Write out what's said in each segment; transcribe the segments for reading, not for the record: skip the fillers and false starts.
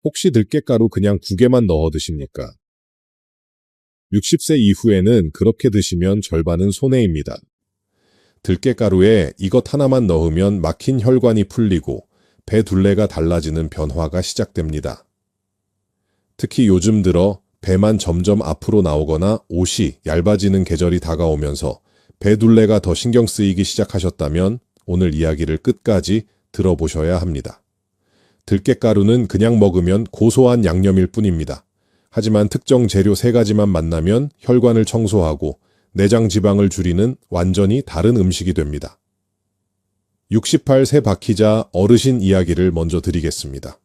혹시 들깨가루 그냥 국에만 넣어 드십니까? 60세 이후에는 그렇게 드시면 절반은 손해입니다. 들깨가루에 이것 하나만 넣으면 막힌 혈관이 풀리고 배 둘레가 달라지는 변화가 시작됩니다. 특히 요즘 들어 배만 점점 앞으로 나오거나 옷이 얇아지는 계절이 다가오면서 배 둘레가 더 신경 쓰이기 시작하셨다면 오늘 이야기를 끝까지 들어보셔야 합니다. 들깨가루는 그냥 먹으면 고소한 양념일 뿐입니다. 하지만 특정 재료 3가지만 만나면 혈관을 청소하고 내장 지방을 줄이는 완전히 다른 음식이 됩니다. 68세 박희자 어르신 이야기를 먼저 드리겠습니다.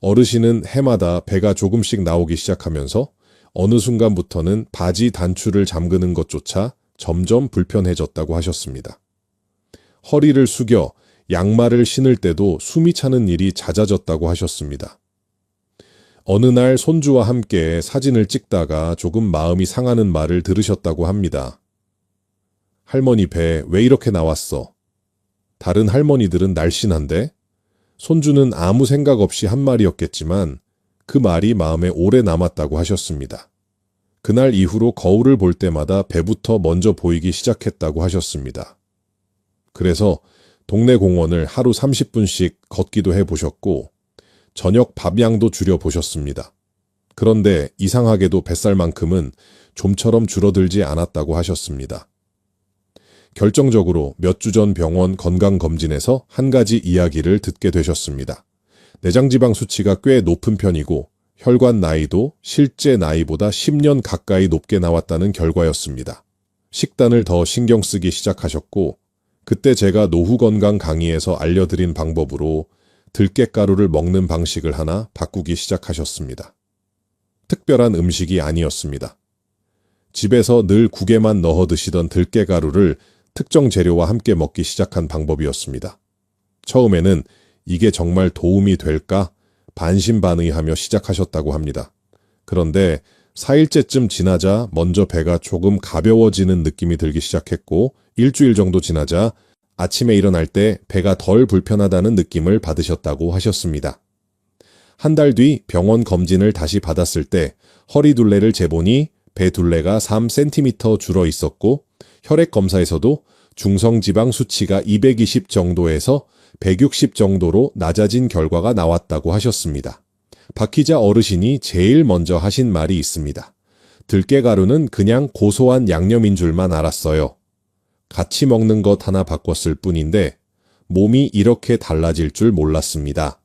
어르신은 해마다 배가 조금씩 나오기 시작하면서 어느 순간부터는 바지 단추를 잠그는 것조차 점점 불편해졌다고 하셨습니다. 허리를 숙여 양말을 신을 때도 숨이 차는 일이 잦아졌다고 하셨습니다. 어느 날 손주와 함께 사진을 찍다가 조금 마음이 상하는 말을 들으셨다고 합니다. 할머니 배 왜 이렇게 나왔어? 다른 할머니들은 날씬한데? 손주는 아무 생각 없이 한 말이었겠지만 그 말이 마음에 오래 남았다고 하셨습니다. 그날 이후로 거울을 볼 때마다 배부터 먼저 보이기 시작했다고 하셨습니다. 그래서 동네 공원을 하루 30분씩 걷기도 해보셨고 저녁 밥양도 줄여보셨습니다. 그런데 이상하게도 뱃살만큼은 좀처럼 줄어들지 않았다고 하셨습니다. 결정적으로 몇 주 전 병원 건강검진에서 한 가지 이야기를 듣게 되셨습니다. 내장지방 수치가 꽤 높은 편이고 혈관 나이도 실제 나이보다 10년 가까이 높게 나왔다는 결과였습니다. 식단을 더 신경 쓰기 시작하셨고 그때 제가 노후건강 강의에서 알려드린 방법으로 들깨가루를 먹는 방식을 하나 바꾸기 시작하셨습니다. 특별한 음식이 아니었습니다. 집에서 늘 국에만 넣어 드시던 들깨가루를 특정 재료와 함께 먹기 시작한 방법이었습니다. 처음에는 이게 정말 도움이 될까 반신반의하며 시작하셨다고 합니다. 그런데 4일째쯤 지나자 먼저 배가 조금 가벼워지는 느낌이 들기 시작했고 일주일 정도 지나자 아침에 일어날 때 배가 덜 불편하다는 느낌을 받으셨다고 하셨습니다. 한 달 뒤 병원 검진을 다시 받았을 때 허리 둘레를 재보니 배 둘레가 3cm 줄어 있었고 혈액 검사에서도 중성지방 수치가 220 정도에서 160 정도로 낮아진 결과가 나왔다고 하셨습니다. 박희자 어르신이 제일 먼저 하신 말이 있습니다. 들깨가루는 그냥 고소한 양념인 줄만 알았어요. 같이 먹는 것 하나 바꿨을 뿐인데 몸이 이렇게 달라질 줄 몰랐습니다.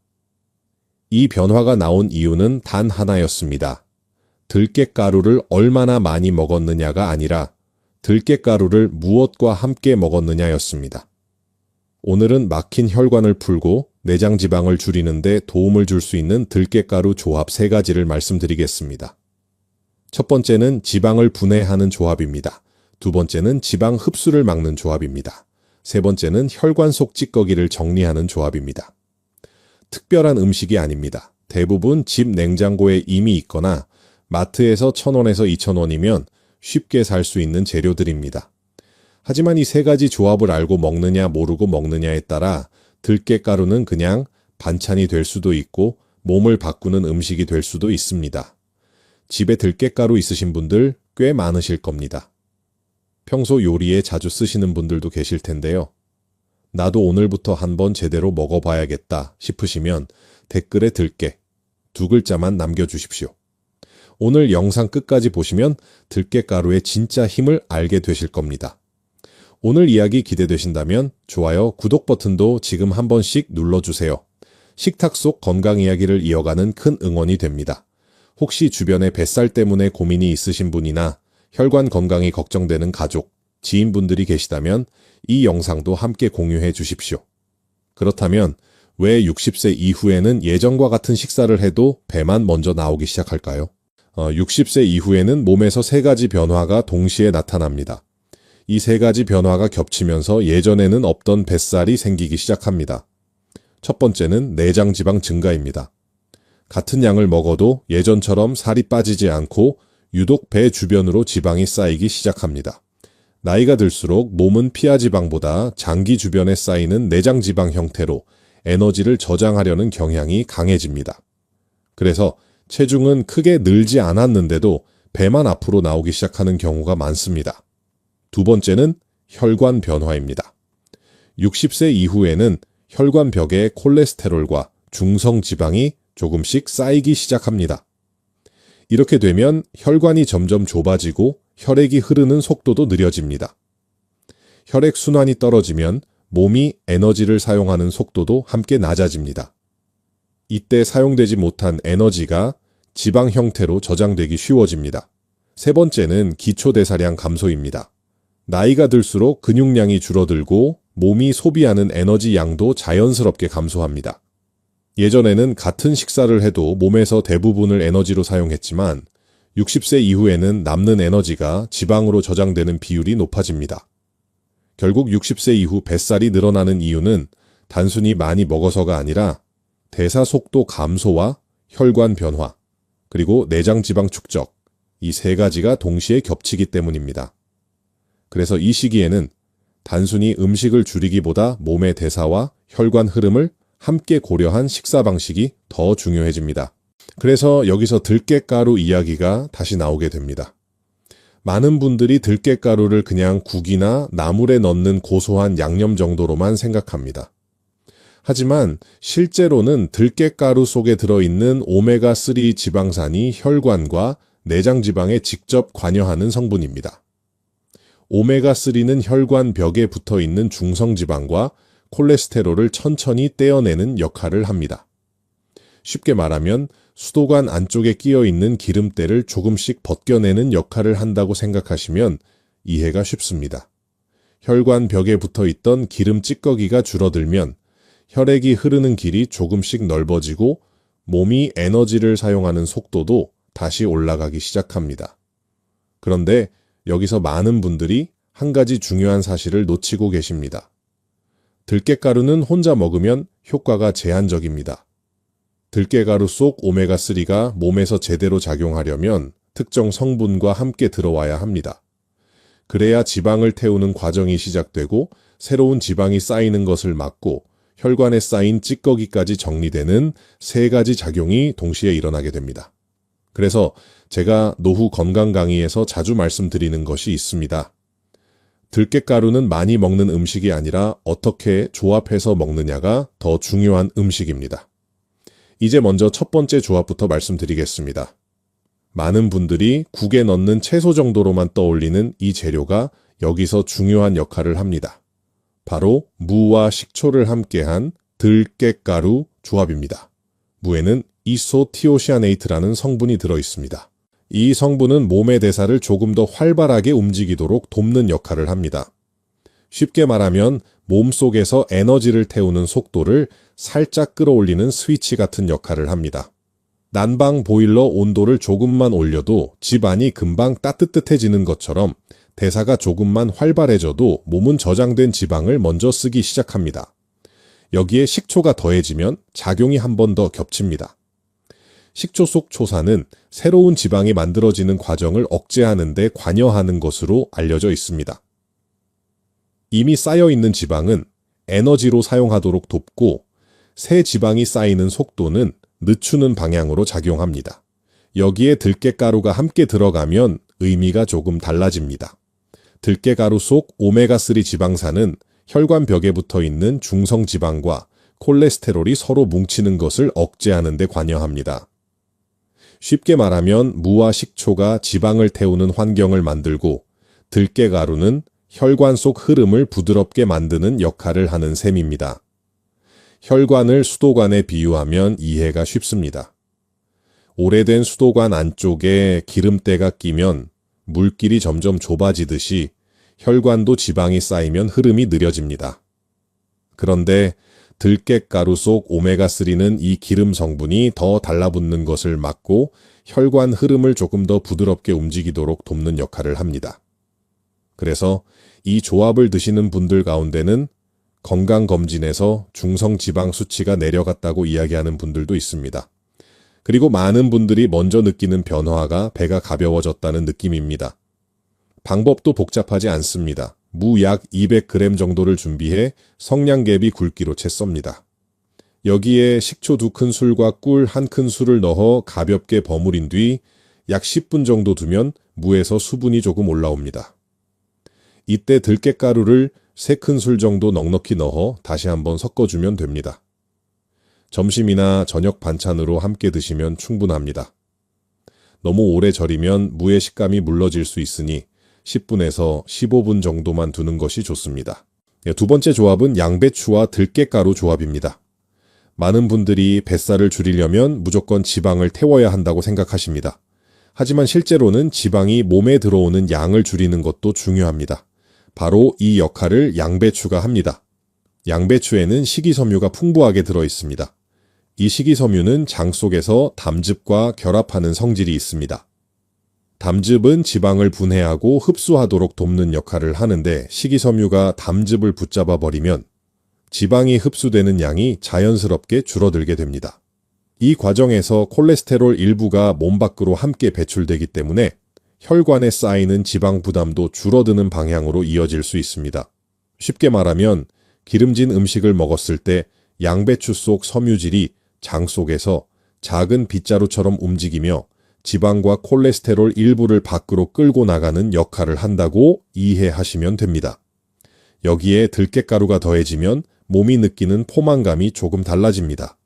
이 변화가 나온 이유는 단 하나였습니다. 들깨가루를 얼마나 많이 먹었느냐가 아니라 들깨가루를 무엇과 함께 먹었느냐였습니다. 오늘은 막힌 혈관을 풀고 내장지방을 줄이는 데 도움을 줄 수 있는 들깨가루 조합 3가지를 말씀드리겠습니다. 첫 번째는 지방을 분해하는 조합입니다. 두 번째는 지방 흡수를 막는 조합입니다. 세 번째는 혈관 속 찌꺼기를 정리하는 조합입니다. 특별한 음식이 아닙니다. 대부분 집 냉장고에 이미 있거나 마트에서 1,000원에서 2,000원이면 쉽게 살 수 있는 재료들입니다. 하지만 이 3가지 조합을 알고 먹느냐 모르고 먹느냐에 따라 들깨가루는 그냥 반찬이 될 수도 있고 몸을 바꾸는 음식이 될 수도 있습니다. 집에 들깨가루 있으신 분들 꽤 많으실 겁니다. 평소 요리에 자주 쓰시는 분들도 계실 텐데요. 나도 오늘부터 한번 제대로 먹어봐야겠다 싶으시면 댓글에 들깨 2글자만 남겨주십시오. 오늘 영상 끝까지 보시면 들깨가루의 진짜 힘을 알게 되실 겁니다. 오늘 이야기 기대되신다면 좋아요, 구독 버튼도 지금 한 번씩 눌러주세요. 식탁 속 건강 이야기를 이어가는 큰 응원이 됩니다. 혹시 주변에 뱃살 때문에 고민이 있으신 분이나 혈관 건강이 걱정되는 가족, 지인분들이 계시다면 이 영상도 함께 공유해 주십시오. 그렇다면 왜 60세 이후에는 예전과 같은 식사를 해도 배만 먼저 나오기 시작할까요? 60세 이후에는 몸에서 3가지 변화가 동시에 나타납니다. 이 3가지 변화가 겹치면서 예전에는 없던 뱃살이 생기기 시작합니다. 첫 번째는 내장지방 증가입니다. 같은 양을 먹어도 예전처럼 살이 빠지지 않고 유독 배 주변으로 지방이 쌓이기 시작합니다. 나이가 들수록 몸은 피하지방보다 장기 주변에 쌓이는 내장지방 형태로 에너지를 저장하려는 경향이 강해집니다. 그래서 체중은 크게 늘지 않았는데도 배만 앞으로 나오기 시작하는 경우가 많습니다. 두 번째는 혈관 변화입니다. 60세 이후에는 혈관벽에 콜레스테롤과 중성 지방이 조금씩 쌓이기 시작합니다. 이렇게 되면 혈관이 점점 좁아지고 혈액이 흐르는 속도도 느려집니다. 혈액순환이 떨어지면 몸이 에너지를 사용하는 속도도 함께 낮아집니다. 이때 사용되지 못한 에너지가 지방 형태로 저장되기 쉬워집니다. 세 번째는 기초대사량 감소입니다. 나이가 들수록 근육량이 줄어들고 몸이 소비하는 에너지 양도 자연스럽게 감소합니다. 예전에는 같은 식사를 해도 몸에서 대부분을 에너지로 사용했지만 60세 이후에는 남는 에너지가 지방으로 저장되는 비율이 높아집니다. 결국 60세 이후 뱃살이 늘어나는 이유는 단순히 많이 먹어서가 아니라 대사 속도 감소와 혈관 변화, 그리고 내장 지방 축적, 이 세 가지가 동시에 겹치기 때문입니다. 그래서 이 시기에는 단순히 음식을 줄이기보다 몸의 대사와 혈관 흐름을 함께 고려한 식사 방식이 더 중요해집니다. 그래서 여기서 들깨가루 이야기가 다시 나오게 됩니다. 많은 분들이 들깨가루를 그냥 국이나 나물에 넣는 고소한 양념 정도로만 생각합니다. 하지만 실제로는 들깨가루 속에 들어있는 오메가3 지방산이 혈관과 내장 지방에 직접 관여하는 성분입니다. 오메가3는 혈관 벽에 붙어있는 중성지방과 콜레스테롤을 천천히 떼어내는 역할을 합니다. 쉽게 말하면 수도관 안쪽에 끼어있는 기름때를 조금씩 벗겨내는 역할을 한다고 생각하시면 이해가 쉽습니다. 혈관 벽에 붙어있던 기름 찌꺼기가 줄어들면 혈액이 흐르는 길이 조금씩 넓어지고 몸이 에너지를 사용하는 속도도 다시 올라가기 시작합니다. 그런데 여기서 많은 분들이 한 가지 중요한 사실을 놓치고 계십니다. 들깨가루는 혼자 먹으면 효과가 제한적입니다. 들깨가루 속 오메가3가 몸에서 제대로 작용하려면 특정 성분과 함께 들어와야 합니다. 그래야 지방을 태우는 과정이 시작되고 새로운 지방이 쌓이는 것을 막고 혈관에 쌓인 찌꺼기까지 정리되는 세 가지 작용이 동시에 일어나게 됩니다. 그래서 제가 노후 건강 강의에서 자주 말씀드리는 것이 있습니다. 들깨가루는 많이 먹는 음식이 아니라 어떻게 조합해서 먹느냐가 더 중요한 음식입니다. 이제 먼저 첫 번째 조합부터 말씀드리겠습니다. 많은 분들이 국에 넣는 채소 정도로만 떠올리는 이 재료가 여기서 중요한 역할을 합니다. 바로 무와 식초를 함께한 들깨가루 조합입니다. 무에는 이소티오시아네이트라는 성분이 들어있습니다. 이 성분은 몸의 대사를 조금 더 활발하게 움직이도록 돕는 역할을 합니다. 쉽게 말하면 몸속에서 에너지를 태우는 속도를 살짝 끌어올리는 스위치 같은 역할을 합니다. 난방 보일러 온도를 조금만 올려도 집안이 금방 따뜻해지는 것처럼 대사가 조금만 활발해져도 몸은 저장된 지방을 먼저 쓰기 시작합니다. 여기에 식초가 더해지면 작용이 한 번 더 겹칩니다. 식초 속 초산은 새로운 지방이 만들어지는 과정을 억제하는 데 관여하는 것으로 알려져 있습니다. 이미 쌓여있는 지방은 에너지로 사용하도록 돕고 새 지방이 쌓이는 속도는 늦추는 방향으로 작용합니다. 여기에 들깨가루가 함께 들어가면 의미가 조금 달라집니다. 들깨가루 속 오메가3 지방산은 혈관 벽에 붙어 있는 중성 지방과 콜레스테롤이 서로 뭉치는 것을 억제하는 데 관여합니다. 쉽게 말하면 무와 식초가 지방을 태우는 환경을 만들고 들깨가루는 혈관 속 흐름을 부드럽게 만드는 역할을 하는 셈입니다. 혈관을 수도관에 비유하면 이해가 쉽습니다. 오래된 수도관 안쪽에 기름때가 끼면 물길이 점점 좁아지듯이 혈관도 지방이 쌓이면 흐름이 느려집니다. 그런데 들깨가루 속 오메가3는 이 기름 성분이 더 달라붙는 것을 막고 혈관 흐름을 조금 더 부드럽게 움직이도록 돕는 역할을 합니다. 그래서 이 조합을 드시는 분들 가운데는 건강검진에서 중성지방 수치가 내려갔다고 이야기하는 분들도 있습니다. 그리고 많은 분들이 먼저 느끼는 변화가 배가 가벼워졌다는 느낌입니다. 방법도 복잡하지 않습니다. 무 약 200g 정도를 준비해 성냥개비 굵기로 채 썹니다. 여기에 식초 2큰술과 꿀 1큰술을 넣어 가볍게 버무린 뒤 약 10분 정도 두면 무에서 수분이 조금 올라옵니다. 이때 들깨가루를 3큰술 정도 넉넉히 넣어 다시 한번 섞어주면 됩니다. 점심이나 저녁 반찬으로 함께 드시면 충분합니다. 너무 오래 절이면 무의 식감이 물러질 수 있으니 10분에서 15분 정도만 두는 것이 좋습니다. 두 번째 조합은 양배추와 들깨가루 조합입니다. 많은 분들이 뱃살을 줄이려면 무조건 지방을 태워야 한다고 생각하십니다. 하지만 실제로는 지방이 몸에 들어오는 양을 줄이는 것도 중요합니다. 바로 이 역할을 양배추가 합니다. 양배추에는 식이섬유가 풍부하게 들어 있습니다. 이 식이섬유는 장 속에서 담즙과 결합하는 성질이 있습니다. 담즙은 지방을 분해하고 흡수하도록 돕는 역할을 하는데 식이섬유가 담즙을 붙잡아 버리면 지방이 흡수되는 양이 자연스럽게 줄어들게 됩니다. 이 과정에서 콜레스테롤 일부가 몸 밖으로 함께 배출되기 때문에 혈관에 쌓이는 지방 부담도 줄어드는 방향으로 이어질 수 있습니다. 쉽게 말하면 기름진 음식을 먹었을 때 양배추 속 섬유질이 장 속에서 작은 빗자루처럼 움직이며 지방과 콜레스테롤 일부를 밖으로 끌고 나가는 역할을 한다고 이해하시면 됩니다. 여기에 들깨가루가 더해지면 몸이 느끼는 포만감이 조금 달라집니다.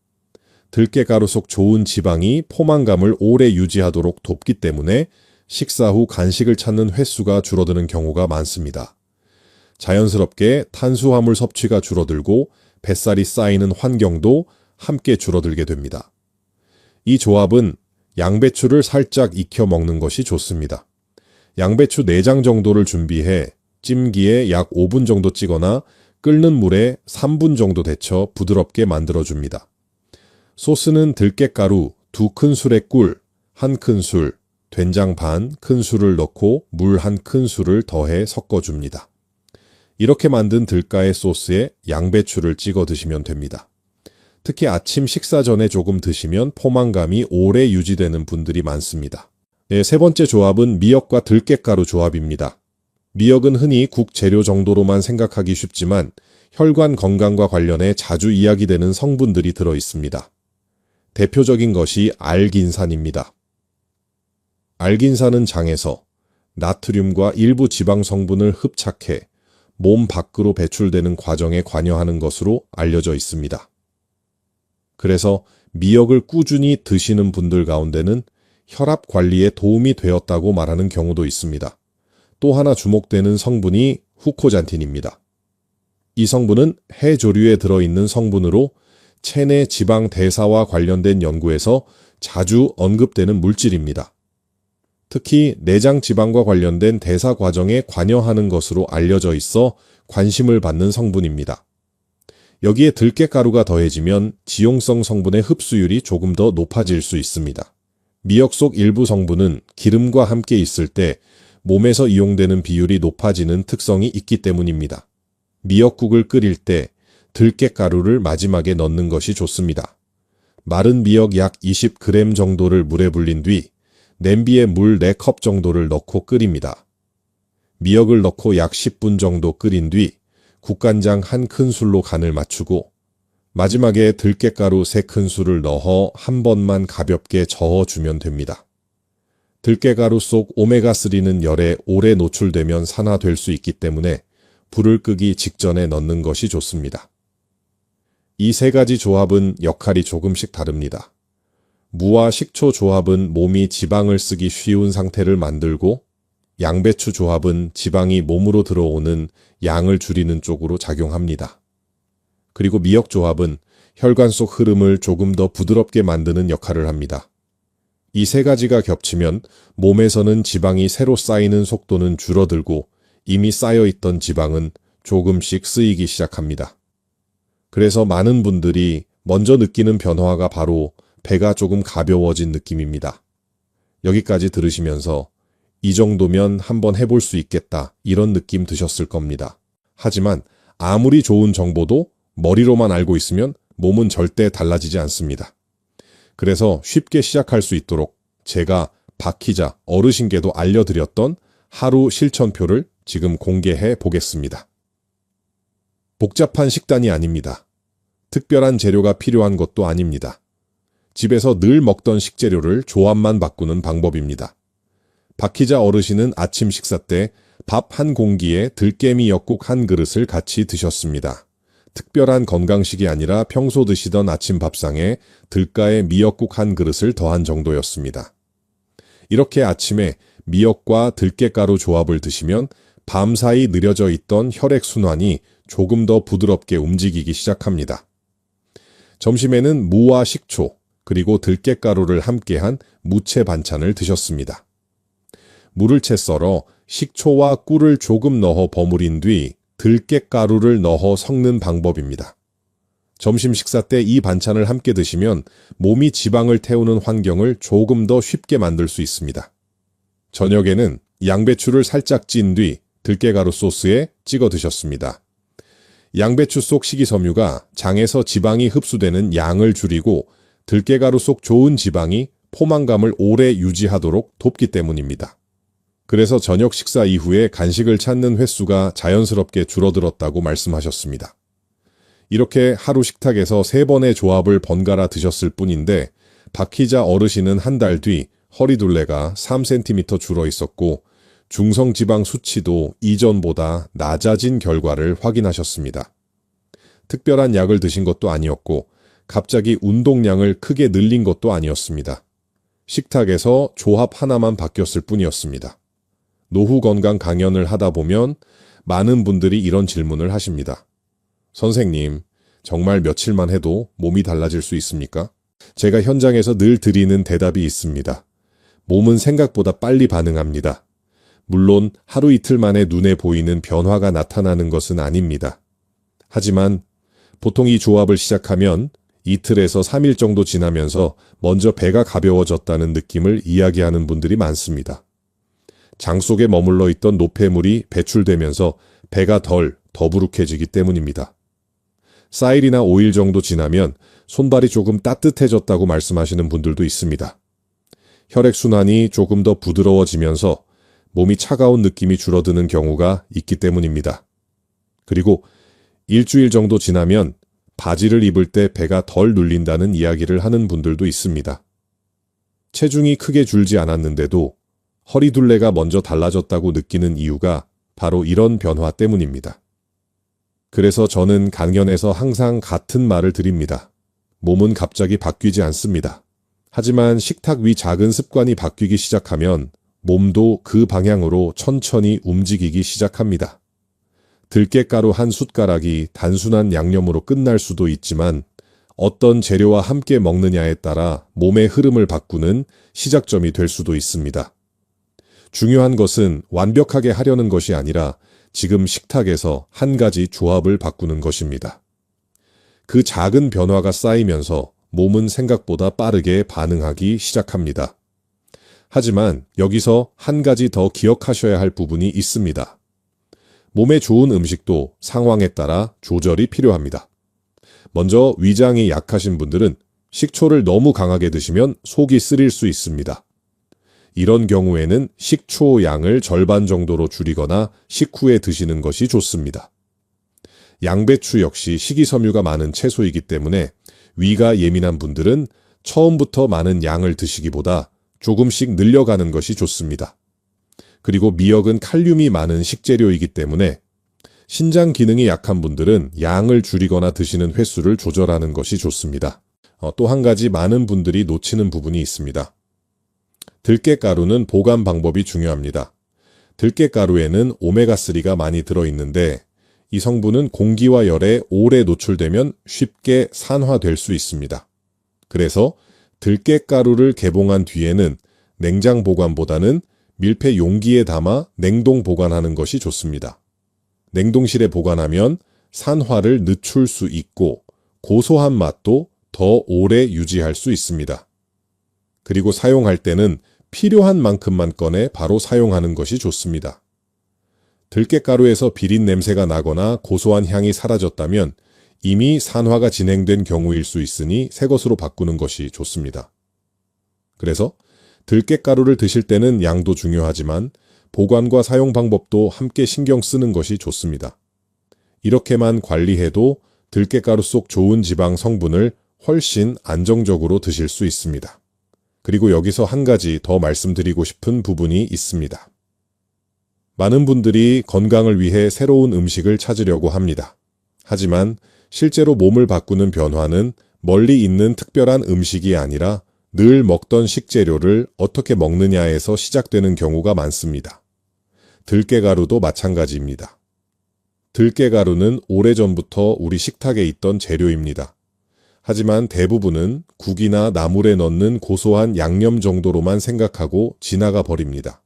들깨가루 속 좋은 지방이 포만감을 오래 유지하도록 돕기 때문에 식사 후 간식을 찾는 횟수가 줄어드는 경우가 많습니다. 자연스럽게 탄수화물 섭취가 줄어들고 뱃살이 쌓이는 환경도 함께 줄어들게 됩니다. 이 조합은 양배추를 살짝 익혀 먹는 것이 좋습니다. 양배추 4장 정도를 준비해 찜기에 약 5분 정도 찌거나 끓는 물에 3분 정도 데쳐 부드럽게 만들어줍니다. 소스는 들깨가루 2큰술에 꿀 1큰술, 된장 반 큰술을 넣고 물 1큰술을 더해 섞어줍니다. 이렇게 만든 들깨의 소스에 양배추를 찍어 드시면 됩니다. 특히 아침 식사 전에 조금 드시면 포만감이 오래 유지되는 분들이 많습니다. 세 번째 조합은 미역과 들깨가루 조합입니다. 미역은 흔히 국 재료 정도로만 생각하기 쉽지만 혈관 건강과 관련해 자주 이야기되는 성분들이 들어 있습니다. 대표적인 것이 알긴산입니다. 알긴산은 장에서 나트륨과 일부 지방 성분을 흡착해 몸 밖으로 배출되는 과정에 관여하는 것으로 알려져 있습니다. 그래서 미역을 꾸준히 드시는 분들 가운데는 혈압 관리에 도움이 되었다고 말하는 경우도 있습니다. 또 하나 주목되는 성분이 후코잔틴입니다. 이 성분은 해조류에 들어있는 성분으로 체내 지방 대사와 관련된 연구에서 자주 언급되는 물질입니다. 특히 내장 지방과 관련된 대사 과정에 관여하는 것으로 알려져 있어 관심을 받는 성분입니다. 여기에 들깨가루가 더해지면 지용성 성분의 흡수율이 조금 더 높아질 수 있습니다. 미역 속 일부 성분은 기름과 함께 있을 때 몸에서 이용되는 비율이 높아지는 특성이 있기 때문입니다. 미역국을 끓일 때 들깨가루를 마지막에 넣는 것이 좋습니다. 마른 미역 약 20g 정도를 물에 불린 뒤 냄비에 물 4컵 정도를 넣고 끓입니다. 미역을 넣고 약 10분 정도 끓인 뒤 국간장 1큰술로 간을 맞추고 마지막에 들깨가루 3큰술을 넣어 한 번만 가볍게 저어주면 됩니다. 들깨가루 속 오메가3는 열에 오래 노출되면 산화될 수 있기 때문에 불을 끄기 직전에 넣는 것이 좋습니다. 이 3가지 조합은 역할이 조금씩 다릅니다. 무와 식초 조합은 몸이 지방을 쓰기 쉬운 상태를 만들고 양배추 조합은 지방이 몸으로 들어오는 양을 줄이는 쪽으로 작용합니다. 그리고 미역 조합은 혈관 속 흐름을 조금 더 부드럽게 만드는 역할을 합니다. 이 3가지가 겹치면 몸에서는 지방이 새로 쌓이는 속도는 줄어들고 이미 쌓여있던 지방은 조금씩 쓰이기 시작합니다. 그래서 많은 분들이 먼저 느끼는 변화가 바로 배가 조금 가벼워진 느낌입니다. 여기까지 들으시면서 이 정도면 한번 해볼 수 있겠다 이런 느낌 드셨을 겁니다. 하지만 아무리 좋은 정보도 머리로만 알고 있으면 몸은 절대 달라지지 않습니다. 그래서 쉽게 시작할 수 있도록 제가 박희자 어르신께도 알려드렸던 하루 실천표를 지금 공개해 보겠습니다. 복잡한 식단이 아닙니다. 특별한 재료가 필요한 것도 아닙니다. 집에서 늘 먹던 식재료를 조합만 바꾸는 방법입니다. 박희자 어르신은 아침 식사 때 밥 한 공기에 들깨미 엿국 한 그릇을 같이 드셨습니다. 특별한 건강식이 아니라 평소 드시던 아침 밥상에 들가에 미역국 한 그릇을 더한 정도였습니다. 이렇게 아침에 미역과 들깨가루 조합을 드시면 밤사이 느려져 있던 혈액순환이 조금 더 부드럽게 움직이기 시작합니다. 점심에는 무와 식초, 그리고 들깨가루를 함께한 무채 반찬을 드셨습니다. 물을 채 썰어 식초와 꿀을 조금 넣어 버무린 뒤 들깨가루를 넣어 섞는 방법입니다. 점심 식사 때 이 반찬을 함께 드시면 몸이 지방을 태우는 환경을 조금 더 쉽게 만들 수 있습니다. 저녁에는 양배추를 살짝 찐 뒤 들깨가루 소스에 찍어 드셨습니다. 양배추 속 식이섬유가 장에서 지방이 흡수되는 양을 줄이고 들깨가루 속 좋은 지방이 포만감을 오래 유지하도록 돕기 때문입니다. 그래서 저녁 식사 이후에 간식을 찾는 횟수가 자연스럽게 줄어들었다고 말씀하셨습니다. 이렇게 하루 식탁에서 3번의 조합을 번갈아 드셨을 뿐인데 박희자 어르신은 한 달 뒤 허리둘레가 3cm 줄어 있었고 중성지방 수치도 이전보다 낮아진 결과를 확인하셨습니다. 특별한 약을 드신 것도 아니었고 갑자기 운동량을 크게 늘린 것도 아니었습니다. 식탁에서 조합 하나만 바뀌었을 뿐이었습니다. 노후 건강 강연을 하다 보면 많은 분들이 이런 질문을 하십니다. 선생님, 정말 며칠만 해도 몸이 달라질 수 있습니까? 제가 현장에서 늘 드리는 대답이 있습니다. 몸은 생각보다 빨리 반응합니다. 물론 하루 이틀 만에 눈에 보이는 변화가 나타나는 것은 아닙니다. 하지만 보통 이 조합을 시작하면 이틀에서 3일 정도 지나면서 먼저 배가 가벼워졌다는 느낌을 이야기하는 분들이 많습니다. 장 속에 머물러 있던 노폐물이 배출되면서 배가 덜 더부룩해지기 때문입니다. 4일이나 5일 정도 지나면 손발이 조금 따뜻해졌다고 말씀하시는 분들도 있습니다. 혈액순환이 조금 더 부드러워지면서 몸이 차가운 느낌이 줄어드는 경우가 있기 때문입니다. 그리고 일주일 정도 지나면 바지를 입을 때 배가 덜 눌린다는 이야기를 하는 분들도 있습니다. 체중이 크게 줄지 않았는데도 허리둘레가 먼저 달라졌다고 느끼는 이유가 바로 이런 변화 때문입니다. 그래서 저는 강연에서 항상 같은 말을 드립니다. 몸은 갑자기 바뀌지 않습니다. 하지만 식탁 위 작은 습관이 바뀌기 시작하면 몸도 그 방향으로 천천히 움직이기 시작합니다. 들깨가루 한 숟가락이 단순한 양념으로 끝날 수도 있지만 어떤 재료와 함께 먹느냐에 따라 몸의 흐름을 바꾸는 시작점이 될 수도 있습니다. 중요한 것은 완벽하게 하려는 것이 아니라 지금 식탁에서 한 가지 조합을 바꾸는 것입니다. 그 작은 변화가 쌓이면서 몸은 생각보다 빠르게 반응하기 시작합니다. 하지만 여기서 한 가지 더 기억하셔야 할 부분이 있습니다. 몸에 좋은 음식도 상황에 따라 조절이 필요합니다. 먼저 위장이 약하신 분들은 식초를 너무 강하게 드시면 속이 쓰릴 수 있습니다. 이런 경우에는 식초 양을 절반 정도로 줄이거나 식후에 드시는 것이 좋습니다. 양배추 역시 식이섬유가 많은 채소이기 때문에 위가 예민한 분들은 처음부터 많은 양을 드시기보다 조금씩 늘려가는 것이 좋습니다. 그리고 미역은 칼륨이 많은 식재료이기 때문에 신장 기능이 약한 분들은 양을 줄이거나 드시는 횟수를 조절하는 것이 좋습니다. 또 한 가지 많은 분들이 놓치는 부분이 있습니다. 들깨가루는 보관 방법이 중요합니다. 들깨가루에는 오메가3가 많이 들어있는데 이 성분은 공기와 열에 오래 노출되면 쉽게 산화될 수 있습니다. 그래서 들깨가루를 개봉한 뒤에는 냉장 보관보다는 밀폐 용기에 담아 냉동 보관하는 것이 좋습니다. 냉동실에 보관하면 산화를 늦출 수 있고 고소한 맛도 더 오래 유지할 수 있습니다. 그리고 사용할 때는 필요한 만큼만 꺼내 바로 사용하는 것이 좋습니다. 들깨가루에서 비린 냄새가 나거나 고소한 향이 사라졌다면 이미 산화가 진행된 경우일 수 있으니 새 것으로 바꾸는 것이 좋습니다. 그래서 들깨가루를 드실 때는 양도 중요하지만 보관과 사용 방법도 함께 신경 쓰는 것이 좋습니다. 이렇게만 관리해도 들깨가루 속 좋은 지방 성분을 훨씬 안정적으로 드실 수 있습니다. 그리고 여기서 한 가지 더 말씀드리고 싶은 부분이 있습니다. 많은 분들이 건강을 위해 새로운 음식을 찾으려고 합니다. 하지만 실제로 몸을 바꾸는 변화는 멀리 있는 특별한 음식이 아니라 늘 먹던 식재료를 어떻게 먹느냐에서 시작되는 경우가 많습니다. 들깨가루도 마찬가지입니다. 들깨가루는 오래전부터 우리 식탁에 있던 재료입니다. 하지만 대부분은 국이나 나물에 넣는 고소한 양념 정도로만 생각하고 지나가 버립니다.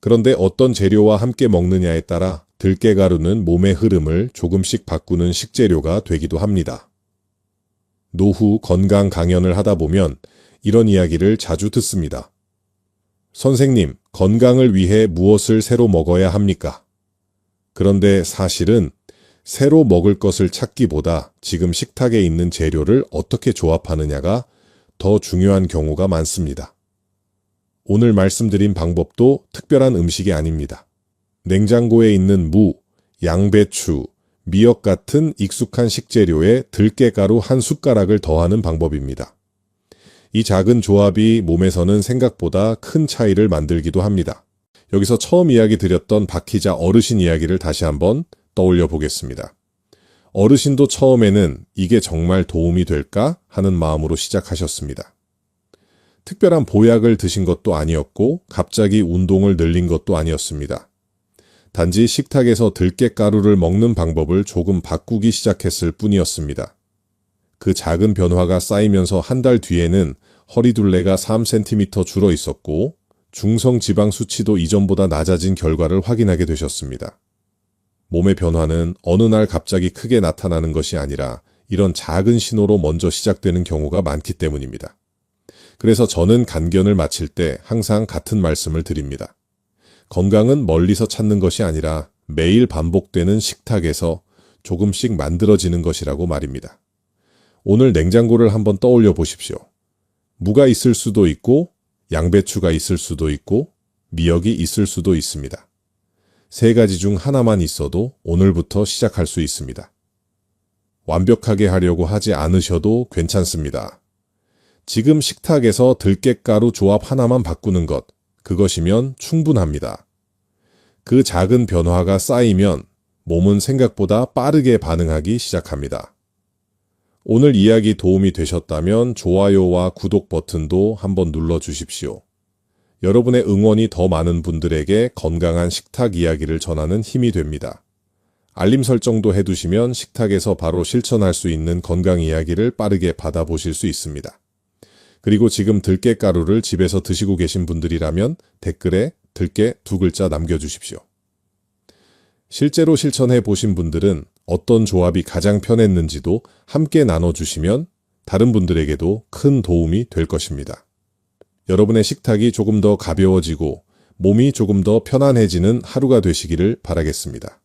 그런데 어떤 재료와 함께 먹느냐에 따라 들깨가루는 몸의 흐름을 조금씩 바꾸는 식재료가 되기도 합니다. 노후 건강 강연을 하다 보면 이런 이야기를 자주 듣습니다. 선생님, 건강을 위해 무엇을 새로 먹어야 합니까? 그런데 사실은 새로 먹을 것을 찾기보다 지금 식탁에 있는 재료를 어떻게 조합하느냐가 더 중요한 경우가 많습니다. 오늘 말씀드린 방법도 특별한 음식이 아닙니다. 냉장고에 있는 무, 양배추, 미역 같은 익숙한 식재료에 들깨가루 한 숟가락을 더하는 방법입니다. 이 작은 조합이 몸에서는 생각보다 큰 차이를 만들기도 합니다. 여기서 처음 이야기 드렸던 박희자 어르신 이야기를 다시 한번 떠올려 보겠습니다. 어르신도 처음에는 이게 정말 도움이 될까 하는 마음으로 시작하셨습니다. 특별한 보약을 드신 것도 아니었고 갑자기 운동을 늘린 것도 아니었습니다. 단지 식탁에서 들깨가루를 먹는 방법을 조금 바꾸기 시작했을 뿐이었습니다. 그 작은 변화가 쌓이면서 한 달 뒤에는 허리둘레가 3cm 줄어 있었고 중성 지방 수치도 이전보다 낮아진 결과를 확인하게 되셨습니다. 몸의 변화는 어느 날 갑자기 크게 나타나는 것이 아니라 이런 작은 신호로 먼저 시작되는 경우가 많기 때문입니다. 그래서 저는 간견을 마칠 때 항상 같은 말씀을 드립니다. 건강은 멀리서 찾는 것이 아니라 매일 반복되는 식탁에서 조금씩 만들어지는 것이라고 말입니다. 오늘 냉장고를 한번 떠올려 보십시오. 무가 있을 수도 있고 양배추가 있을 수도 있고 미역이 있을 수도 있습니다. 세 가지 중 하나만 있어도 오늘부터 시작할 수 있습니다. 완벽하게 하려고 하지 않으셔도 괜찮습니다. 지금 식탁에서 들깨가루 조합 하나만 바꾸는 것, 그것이면 충분합니다. 그 작은 변화가 쌓이면 몸은 생각보다 빠르게 반응하기 시작합니다. 오늘 이야기 도움이 되셨다면 좋아요와 구독 버튼도 한번 눌러주십시오. 여러분의 응원이 더 많은 분들에게 건강한 식탁 이야기를 전하는 힘이 됩니다. 알림 설정도 해두시면 식탁에서 바로 실천할 수 있는 건강 이야기를 빠르게 받아보실 수 있습니다. 그리고 지금 들깨가루를 집에서 드시고 계신 분들이라면 댓글에 들깨 2글자 남겨주십시오. 실제로 실천해 보신 분들은 어떤 조합이 가장 편했는지도 함께 나눠주시면 다른 분들에게도 큰 도움이 될 것입니다. 여러분의 식탁이 조금 더 가벼워지고 몸이 조금 더 편안해지는 하루가 되시기를 바라겠습니다.